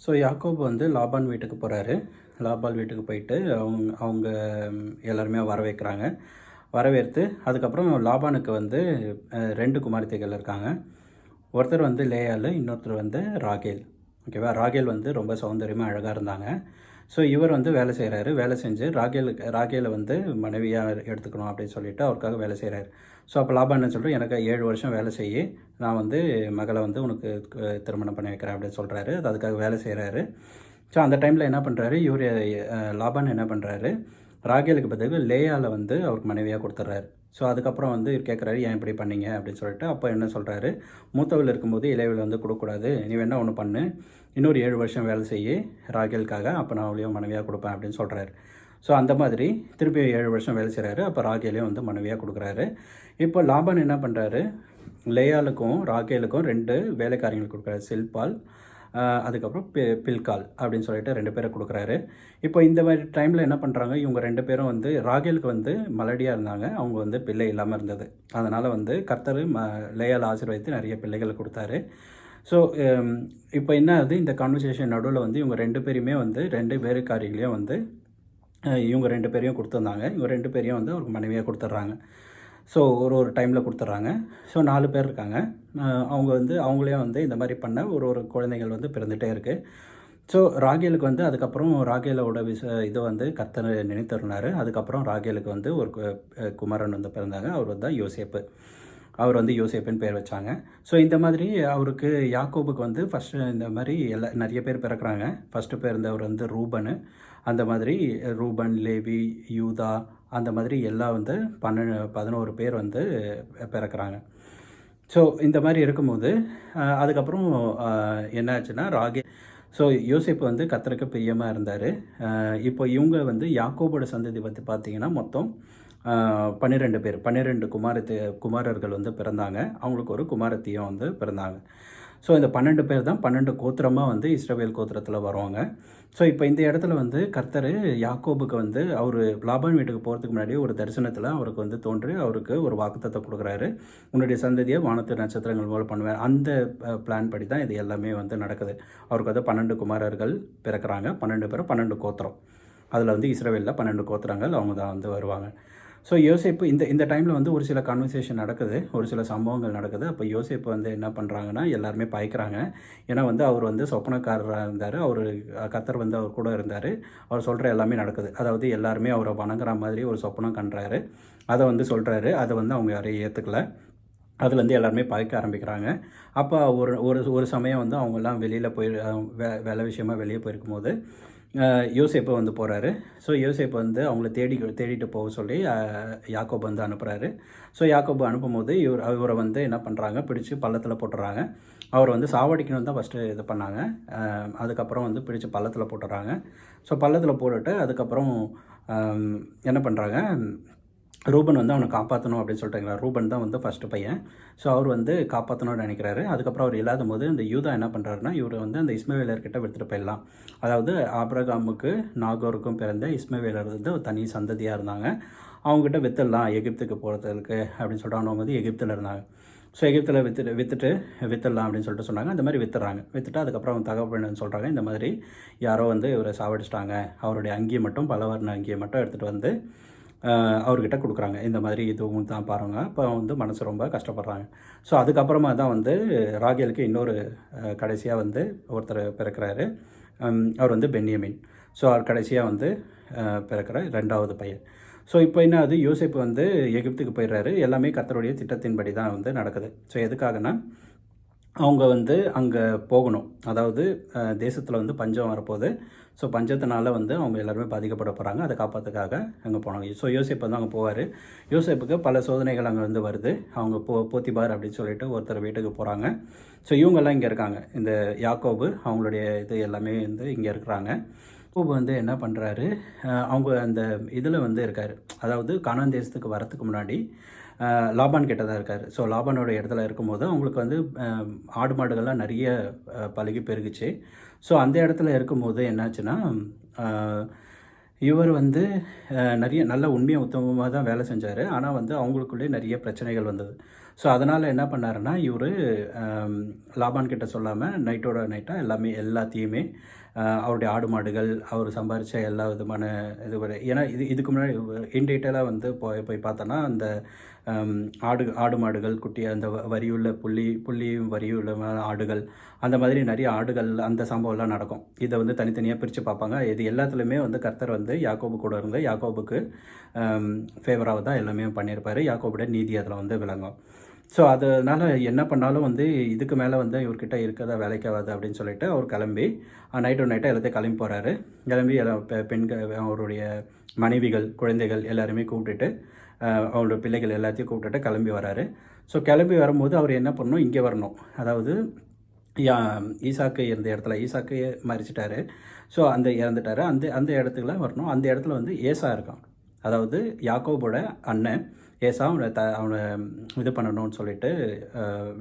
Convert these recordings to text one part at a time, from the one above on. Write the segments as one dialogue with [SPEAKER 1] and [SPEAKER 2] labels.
[SPEAKER 1] So யாக்கோபு வந்து லாபான் வீட்டுக்கு போகிறாரு. லாபான் வீட்டுக்கு போயிட்டு அவங்க அவங்க எல்லாருமே வரவேற்கிறாங்க. வரவேற்று அதுக்கப்புறம் லாபானுக்கு வந்து 2 குமாரத்திகள் இருக்காங்க. ஒருத்தர் வந்து லேயாள், இன்னொருத்தர் வந்து ராகேல். ஓகேவா? ராகேல் வந்து ரொம்ப சௌந்தரியமாக அழகாக இருந்தாங்க. ஸோ இவர் வந்து வேலை செய்கிறாரு. வேலை செஞ்சு ராகேலை வந்து மனைவியாக எடுத்துக்கணும் அப்படின்னு சொல்லிட்டு அவருக்காக வேலை செய்கிறாரு. ஸோ அப்போ லாபான் என்ன சொல்கிறார், எனக்கு 7 வருஷம் வேலை செய்யி, நான் வந்து மகளை வந்து உனக்கு திருமணம் பண்ணி வைக்கிறேன் அப்படின்னு சொல்கிறாரு. அதுக்காக வேலை செய்கிறாரு. ஸோ அந்த டைமில் என்ன பண்ணுறாரு, இவர் லாபான் என்ன பண்ணுறாரு, ராகேலுக்கு பதில் லேயால வந்து அவருக்கு மனைவியாக கொடுத்துட்றாரு. ஸோ அதுக்கப்புறம் வந்து கேட்குறாரு, ஏன் இப்படி பண்ணீங்க அப்படின்னு சொல்லிட்டு. அப்போ என்ன சொல்கிறாரு, மூத்தவள் இருக்கும்போது இளையவள் வந்து கொடுக்கக்கூடாது, நீ வேணா ஒன்று பண்ணு, இன்னொரு 7 வருஷம் வேலை செய்ய ராகேலுக்காக, அப்போ நான் அவளையும் மனைவியாக கொடுப்பேன் அப்படின்னு சொல்கிறாரு. ஸோ அந்த மாதிரி திருப்பி 7 வருஷம் வேலை செய்கிறாரு. அப்போ ராகேலையும் வந்து மனைவியாக கொடுக்குறாரு. இப்போ லாபான் என்ன பண்ணுறாரு, லேயாலுக்கும் ராகேலுக்கும் 2 வேலைக்காரங்களுக்கு கொடுக்குறாரு. சில்பால், அதுக்கப்புறம் பில்கால் அப்படின்னு சொல்லிட்டு 2 பேரை கொடுக்குறாரு. இப்போ இந்த மாதிரி டைமில் என்ன பண்ணுறாங்க, இவங்க 2 பேரும் வந்து ராகேலுக்கு வந்து மலடியாக இருந்தாங்க. அவங்க வந்து பிள்ளை இல்லாமல் இருந்தது. அதனால் வந்து கர்த்தர் லேயால் ஆசீர்வதித்து நிறைய பிள்ளைகளை கொடுத்தாரு. ஸோ இப்போ என்ன ஆகுது, இந்த கான்வர்சேஷன் நடுவில் வந்து இவங்க 2 பேரையுமே வந்து 2 வேலைக்காரிகளையும் வந்து இவங்க 2 பேரையும் கொடுத்துருந்தாங்க. இவங்க 2 பேரையும் வந்து அவருக்கு மனைவியாக கொடுத்துட்றாங்க. ஸோ ஒரு டைமில் கொடுத்துட்றாங்க. ஸோ 4 பேர் இருக்காங்க. அவங்க வந்து அவங்களையும் வந்து இந்த மாதிரி பண்ண ஒரு குழந்தைகள் வந்து பிறந்துகிட்டே இருக்குது. ஸோ ராகேலுக்கு வந்து அதுக்கப்புறம் ராகேலோட இதை வந்து கர்த்தர் நினைத்திருந்தார். அதுக்கப்புறம் ராகேலுக்கு வந்து ஒரு குமாரன் வந்து பிறந்தாங்க. அவர் வந்து யோசேப்பு. அவர் வந்து யோசேப்புன்னு பேர் வச்சாங்க. ஸோ இந்த மாதிரி அவருக்கு யாக்கோபுக்கு வந்து ஃபஸ்ட்டு இந்த மாதிரி நிறைய பேர் பிறக்கிறாங்க. ஃபஸ்ட்டு பிறந்தவர் வந்து ரூபனு. அந்த மாதிரி ரூபன், லேவி, யூதா, அந்த மாதிரி எல்லாம் வந்து 11 பேர் வந்து பிறக்கிறாங்க. ஸோ இந்த மாதிரி இருக்கும்போது அதுக்கப்புறம் என்ன ஆச்சுன்னா ஸோ யோசேப்பு வந்து கர்த்தருக்கு பிரியமாக இருந்தார். இப்போ இவங்க வந்து யாக்கோபோட சந்ததி பற்றி பார்த்தீங்கன்னா மொத்தம் 12 பேர், 12 குமாரர்கள் வந்து பிறந்தாங்க. அவங்களுக்கு ஒரு குமாரத்தியும் வந்து பிறந்தாங்க. ஸோ இந்த 12 பேர் தான் 12 கோத்திரமாக வந்து இஸ்ரவேல் கோத்திரத்தில் வருவாங்க. ஸோ இப்போ இந்த இடத்துல வந்து கர்த்தர் யாக்கோபுக்கு வந்து அவர் லாபான் வீட்டுக்கு போகிறதுக்கு முன்னாடி ஒரு தரிசனத்தில் அவருக்கு வந்து தோன்றி அவருக்கு ஒரு வாக்குத்தத்தம் கொடுக்குறாரு. உன்னுடைய சந்ததியை வானத்து நட்சத்திரங்கள் போல பண்ணுவேன். அந்த பிளான் படி தான் இது எல்லாமே வந்து நடக்குது. அவருக்கு வந்து 12 குமாரர்கள் பிறக்கிறாங்க. 12 பேர் 12 கோத்திரம். அதில் வந்து இஸ்ரவேலில் 12 கோத்திரங்கள் அவங்க தான் வந்து வருவாங்க. ஸோ யோசேப்பு இந்த டைமில் வந்து ஒரு சில கான்வர்சேஷன் நடக்குது, ஒரு சில சம்பவங்கள் நடக்குது. அப்போ யோசேப்பு வந்து என்ன பண்ணுறாங்கன்னா, எல்லாருமே பயக்கிறாங்க. ஏன்னா வந்து அவர் வந்து சொப்பனக்காரராக இருந்தார். கர்த்தர் வந்து அவர் கூட இருந்தார். அவர் சொல்கிற எல்லாமே நடக்குது. அதாவது எல்லாருமே அவரை வணங்குற மாதிரி ஒரு சொப்பனம் கண்டாரு. அதை வந்து சொல்கிறாரு. அதை வந்து அவங்க யாரையும் ஏற்றுக்கல. அதுலேருந்து எல்லாருமே பயக்க ஆரம்பிக்கிறாங்க. அப்போ ஒரு சமயம் வந்து அவங்கெல்லாம் வெளியில் வேலை விஷயமா வெளியே போயிருக்கும்போது யோசேப்பு வந்து போகிறாரு. ஸோ யோசேப்பு வந்து அவங்கள தேடிட்டு போக சொல்லி யாக்கோபு வந்து அனுப்புகிறாரு. ஸோ யாக்கோபு அனுப்பும்போது இவரை வந்து என்ன பண்ணுறாங்க, பிடிச்சி பள்ளத்தில் போட்டுறாங்க. அவர் வந்து சாவடிக்கணும் தான் ஃபஸ்ட்டு இது பண்ணாங்க. அதுக்கப்புறம் வந்து பிடிச்சி பள்ளத்தில் போட்டுறாங்க. ஸோ பள்ளத்தில் போட்டுட்டு அதுக்கப்புறம் என்ன பண்ணுறாங்க, ரூபன் வந்து அவனை காப்பாற்றணும் அப்படின்னு சொல்லிட்டாங்களா. ரூபன் தான் வந்து ஃபஸ்ட்டு பையன். ஸோ அவர் வந்து காப்பாற்றணும்னு நினைக்கிறாரு. அதுக்கப்புறம் அவர் இல்லாத போது இந்த யூதா என்ன பண்ணுறாருன்னா, இவர் வந்து அந்த இஸ்மவேலர்கிட்ட விற்றுட்டு போயிடலாம். அதாவது ஆபிரகாமுக்கு நாகோருக்கும் பிறந்த இஸ்மவேலர் வந்து ஒரு தனி சந்ததியாக இருந்தாங்க. அவங்ககிட்ட விற்றுடலாம் எகிப்துக்கு போகிறதுக்கு அப்படின்னு சொல்லிட்டு அவங்க வந்து எகிப்தில் இருந்தாங்க. ஸோ எகிப்தில் விற்றுடலாம் அப்படின்னு சொல்லிட்டு சொன்னாங்க. அந்த மாதிரி விற்றுறாங்க. விற்றுட்டு அதுக்கப்புறம் அவங்க தகவல் சொல்கிறாங்க, இந்த மாதிரி யாரோ வந்து இவரை சாவடிச்சிட்டாங்க, அவருடைய அங்கியை மட்டும் பலவர்ண அங்கியை மட்டும் எடுத்துகிட்டு வந்து அவர்கிட்ட கொடுக்குறாங்க. இந்த மாதிரி இதுவும் தான் பாருங்கள். அப்போ வந்து மனசு ரொம்ப கஷ்டப்படுறாங்க. ஸோ அதுக்கப்புறமா தான் வந்து ராகேலுக்கு இன்னொரு கடைசியாக வந்து ஒருத்தர் பிறக்கிறாரு. அவர் வந்து பென்யமின். ஸோ அவர் கடைசியாக வந்து பிறக்கிற 2வது பையன். ஸோ இப்போ என்ன ஆகுது, யோசேப்பு வந்து எகிப்துக்கு போயிடுறாரு. எல்லாமே கர்த்தருடைய திட்டத்தின்படி தான் வந்து நடக்குது. ஸோ எதுக்காகனா, அவங்க வந்து அங்கே போகணும். அதாவது தேசத்தில் வந்து பஞ்சம் வரப்போகுது. ஸோ பஞ்சத்தினால வந்து அவங்க எல்லாருமே பாதிக்கப்பட போகிறாங்க. அதை காப்பாற்றுக்காக அங்கே போனாங்க. ஸோ யோசேப்பு வந்து அங்கே போவார். யோசேப்புக்கு பல சோதனைகள் அங்கே வந்து வருது. அவங்க போத்திபார் அப்படின்னு சொல்லிட்டு ஒருத்தர் வீட்டுக்கு போகிறாங்க. ஸோ இவங்கெல்லாம் இங்கே இருக்காங்க. இந்த யாக்கோபு அவங்களுடைய இது எல்லாமே வந்து இங்கே இருக்கிறாங்க. யாக்கோபு வந்து என்ன பண்ணுறாரு, அவங்க அந்த இதில் வந்து இருக்கார். அதாவது கானான் தேசத்துக்கு வரத்துக்கு முன்னாடி லாபான் கிட்ட தான் இருக்கார். ஸோ லாபானோட இடத்துல இருக்கும்போது அவங்களுக்கு வந்து ஆடு மாடுகள்லாம் நிறைய பழுகி பெருகுச்சு. ஸோ அந்த இடத்துல இருக்கும்போது என்னாச்சுன்னா, இவர் வந்து நிறைய நல்ல உண்மையாக உத்தமமாக தான் வேலை செஞ்சார். ஆனால் வந்து அவங்களுக்குள்ளே நிறைய பிரச்சனைகள் வந்தது. ஸோ அதனால் என்ன பண்ணாருன்னா இவர் லாபான் கிட்ட சொல்லாமல் நைட்டோட நைட்டாக எல்லாத்தையுமே அவருடைய ஆடு மாடுகள் அவர் சம்பாரித்த எல்லா விதமான ஏன்னா இதுக்கு முன்னாடி இன் டீட்டெயிலாக வந்து போய் பார்த்தோன்னா அந்த ஆடு மாடுகள் குட்டி அந்த வரியுள்ள புள்ளியும் வரியுள்ள ஆடுகள் அந்த மாதிரி நிறைய ஆடுகள் அந்த சம்பவம்லாம் நடக்கும். இதை வந்து தனித்தனியாக பிரித்து பார்ப்பாங்க. இது எல்லாத்துலேயுமே வந்து கர்த்தர் வந்து யாக்கோபு கூட இருந்து யாக்கோபுக்கு ஃபேவராக தான் எல்லாமே பண்ணியிருப்பார். யாக்கோபுடைய நீதி அதில் வந்து விளங்கும். ஸோ அதனால் என்ன பண்ணாலும் வந்து இதுக்கு மேலே வந்து இவர்கிட்ட இருக்கிறதா வேலைக்காகாது அப்படின்னு சொல்லிட்டு அவர் கிளம்பி நைட்டாக எல்லாத்தையும் கிளம்பி போகிறாரு. கிளம்பி பெண்கள் அவருடைய மனைவிகள் குழந்தைகள் எல்லாருமே கூப்பிட்டுட்டு அவரோட பிள்ளைகள் எல்லாத்தையும் கூப்பிட்டுட்டு கிளம்பி வராரு. ஸோ கிளம்பி வரும்போது அவர் என்ன பண்ணணும், இங்கே வரணும். அதாவது ஈசாக்கு இருந்த இடத்துல ஈசாக்கு மறிச்சிட்டாரு. ஸோ இறந்துட்டார். அந்த இடத்துக்குள்ள வரணும். அந்த இடத்துல வந்து ஏசா இருக்கான். அதாவது யாக்கோபோட அண்ணன் ஏசா அவனை இது பண்ணணும்னு சொல்லிட்டு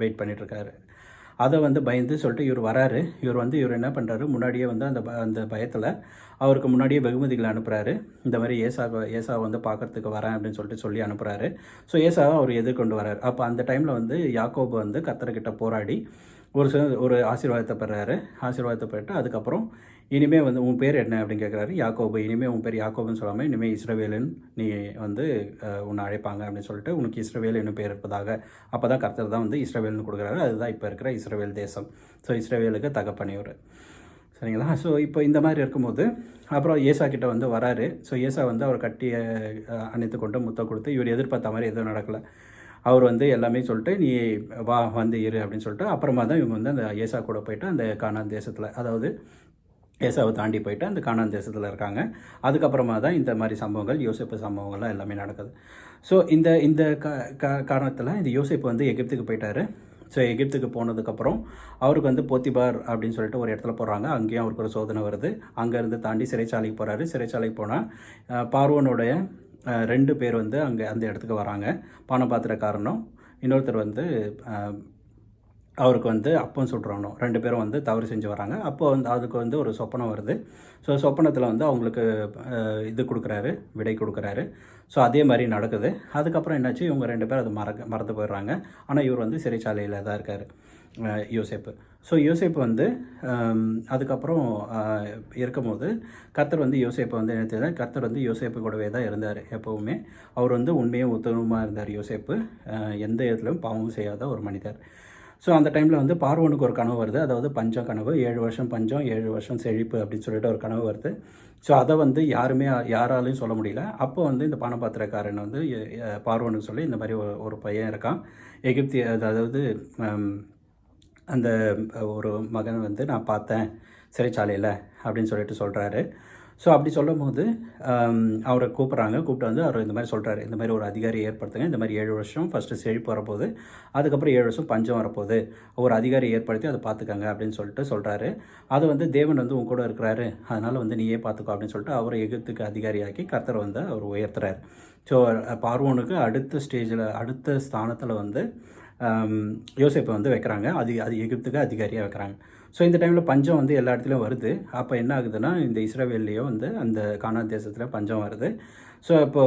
[SPEAKER 1] வெயிட் பண்ணிகிட்ருக்காரு. அதை வந்து பயந்து சொல்லிட்டு இவர் வராரு. இவர் என்ன பண்ணுறாரு, முன்னாடியே வந்து அந்த பயத்தில் அவருக்கு முன்னாடியே வெகுமதிகளை அனுப்புகிறாரு. இந்த மாதிரி ஏசாவை வந்து பார்க்குறதுக்கு வரேன் அப்படின்னு சொல்லிட்டு சொல்லி அனுப்புகிறாரு. ஸோ ஏசாவை அவர் எதிர்கொண்டு வராரு. அப்போ அந்த டைமில் வந்து யாக்கோபு வந்து கர்த்தர்கிட்ட போராடி ஒரு ஆசீர்வாதத்தை பெற்று அதுக்கப்புறம் இனிமேல் வந்து உன் பேர் என்ன அப்படின்னு கேட்குறாரு. யாக்கோபு. இனிமேல் உன் பேர் யாக்கோபுன்னு சொல்லாமல் இனிமேல் இஸ்ரவேலுன்னு நீ வந்து உன்னை அழைப்பாங்க அப்படின்னு சொல்லிட்டு உனக்கு இஸ்ரவேல் என்னும் பேர் இருப்பதாக. அப்போ தான் கர்த்தர் தான் வந்து இஸ்ரவேல்னு கொடுக்குறாரு. அதுதான் இப்போ இருக்கிற இஸ்ரவேல் தேசம். ஸோ இஸ்ரவேலுக்கு தகப்பனிவர். சரிங்களா? ஸோ இப்போ இந்த மாதிரி இருக்கும்போது அப்புறம் ஏசா கிட்ட வந்து வராரு. ஸோ ஏசா வந்து அவர் கட்டி அணைத்து கொண்டு முத்தம் கொடுத்து இவர் எதிர்பார்த்த மாதிரி எதுவும் நடக்கலை. அவர் வந்து எல்லாமே சொல்லிட்டு நீ வந்து இரு அப்படின்னு சொல்லிட்டு அப்புறமா தான் இவங்க வந்து அந்த ஏசா கூட போயிட்டு அந்த கானான் தேசத்தில், அதாவது ஏசாவை தாண்டி போயிட்டு அந்த கானான் தேசத்தில் இருக்காங்க. அதுக்கப்புறமா தான் இந்த மாதிரி சம்பவங்கள் யோசேப்பு சம்பவங்கள்லாம் எல்லாமே நடக்குது. ஸோ இந்த காரணத்தில் இந்த யோசேப்பு வந்து எகிப்துக்கு போயிட்டார். ஸோ எகிப்துக்கு போனதுக்கப்புறம் அவருக்கு வந்து போத்திபார் அப்படின்னு சொல்லிட்டு ஒரு இடத்துல போகிறாங்க. அங்கேயும் அவருக்கு ஒரு சோதனை வருது. அங்கேருந்து தாண்டி சிறைச்சாலைக்கு போகிறாரு. சிறைச்சாலைக்கு போனால் பார்வோனுடைய 2 பேர் வந்து அந்த இடத்துக்கு வராங்க. பானபாத்திரக்காரனும் இன்னொருத்தர் வந்து அவருக்கு வந்து அப்பம் சுடுறணும். 2 பேரும் வந்து தவறு செஞ்சு வராங்க. அப்போ வந்து அதுக்கு வந்து ஒரு சொப்பனம் வருது. ஸோ சொப்பனத்தில் வந்து அவங்களுக்கு இது கொடுக்குறாரு, விடை கொடுக்குறாரு. ஸோ அதே மாதிரி நடக்குது. அதுக்கப்புறம் என்னாச்சு, இவங்க 2 பேர் அதை மறந்து போயிடுறாங்க. ஆனால் இவர் வந்து சிறைச்சாலையில் தான் இருக்கார், யோசேப்பு. ஸோ யோசேப்பு வந்து அதுக்கப்புறம் இருக்கும்போது கர்த்தர் வந்து யோசேப்பை வந்து என்ன, கர்த்தர் வந்து யோசேப்பு கூடவே தான் இருந்தார் எப்போவுமே. அவர் வந்து உண்மையும் உத்தமமாக இருந்தார் யோசேப்பு. எந்த இடத்துலையும் பாவமும் செய்யாத ஒரு மனிதர். ஸோ அந்த டைமில் வந்து பார்வோனுக்கு ஒரு கனவு வருது. அதாவது பஞ்சம் கனவு. 7 வருஷம் பஞ்சம், 7 வருஷம் செழிப்பு அப்படின்னு சொல்லிட்டு ஒரு கனவு வருது. ஸோ அதை வந்து யாராலையும் சொல்ல முடியல. அப்போ வந்து இந்த பானபாத்திரக்காரன் வந்து பார்வோனுக்கு சொல்லி இந்த மாதிரி ஒரு பையன் இருக்கான் எகிப்திய, அதாவது அந்த ஒரு மகன் வந்து நான் பார்த்தேன் சிறைச்சாலையில் அப்படின்னு சொல்லிட்டு சொல்கிறாரு. ஸோ அப்படி சொல்லும் போது அவரை கூப்பிட்டு வந்து அவர் இந்த மாதிரி சொல்கிறாரு, இந்த மாதிரி ஒரு அதிகாரி ஏற்படுத்துங்க. இந்த மாதிரி 7 வருஷம் ஃபஸ்ட்டு செழிப்பு வரப்போகுது, அதுக்கப்புறம் 7 வருஷம் பஞ்சம் வரப்போகுது, ஒரு அதிகாரி ஏற்படுத்தி அதை பார்த்துக்கங்க அப்படின்னு சொல்லிட்டு சொல்கிறாரு. அது வந்து தேவன் வந்து உன் கூட இருக்கிறாரு, அதனால் வந்து நீயே பார்த்துக்கோ அப்படின்னு சொல்லிட்டு அவரை எகிப்துக்கு அதிகாரியாக்கி கர்த்தர் வந்து அவர் உயர்த்துறாரு. ஸோ பார்வோனுக்கு அடுத்த ஸ்தானத்தில் வந்து யோசேப்பை வந்து வைக்கிறாங்க. அது எகிப்துக்கு அதிகாரியாக வைக்கிறாங்க. ஸோ இந்த டைமில் பஞ்சம் வந்து எல்லா இடத்துலையும் வருது. அப்போ என்ன ஆகுதுன்னா, இந்த இஸ்ரவேல்லையும் வந்து அந்த கானான் தேசத்தில் பஞ்சம் வருது. ஸோ இப்போ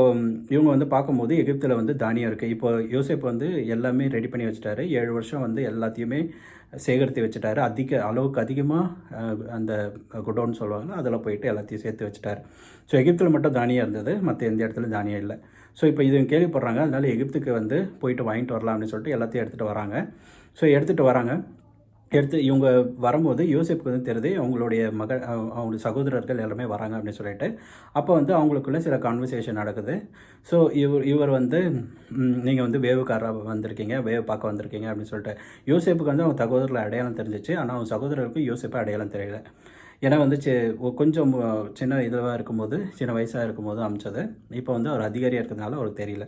[SPEAKER 1] இவங்க வந்து பார்க்கும்போது எகிப்தில் வந்து தானியம் இருக்குது. இப்போ யோசேப்பு வந்து எல்லாமே ரெடி பண்ணி வச்சுட்டாரு. 7 வருஷம் வந்து எல்லாத்தையுமே சேகரித்து வச்சுட்டாரு. அளவுக்கு அதிகமாக அந்த குடோன்னு சொல்லுவாங்க, அதில் போயிட்டு எல்லாத்தையும் சேர்த்து வச்சுட்டாரு. ஸோ எகிப்தில் மட்டும் தானியம் இருந்தது, மற்ற எந்த இடத்துலையும் தானியம் இல்லை. ஸோ இப்போ இது கேள்விப்படுறாங்க. அதனால எகிப்துக்கு வந்து போயிட்டு வாங்கிட்டு வரலாம் அப்படின்னு சொல்லிட்டு எல்லாத்தையும் எடுத்துகிட்டு வராங்க. ஸோ எடுத்து இவங்க வரும்போது யோசேப்புக்கு வந்து தெரியுது அவங்களுடைய அவங்களுடைய சகோதரர்கள் எல்லாமே வராங்க அப்படின்னு சொல்லிட்டு. அப்போ வந்து அவங்களுக்குள்ள சில கான்வர்சேஷன் நடக்குது. ஸோ இவர் வந்து நீங்கள் வந்து வேவுக்காரராக வந்திருக்கீங்க, வேவு பார்க்க வந்திருக்கீங்க அப்படின்னு சொல்லிட்டு. யோசேப்புக்கு வந்து அவங்க சகோதரர்கள் அடையாளம் தெரிஞ்சிச்சு. ஆனால் அவங்க சகோதரருக்கு யோசேப்பை அடையாளம் தெரியல. ஏன்னா வந்து கொஞ்சம் சின்ன வயசாக இருக்கும்போது அமிச்சது. இப்போ வந்து அவர் அதிகாரியாக இருக்கிறதுனால அவருக்கு தெரியல.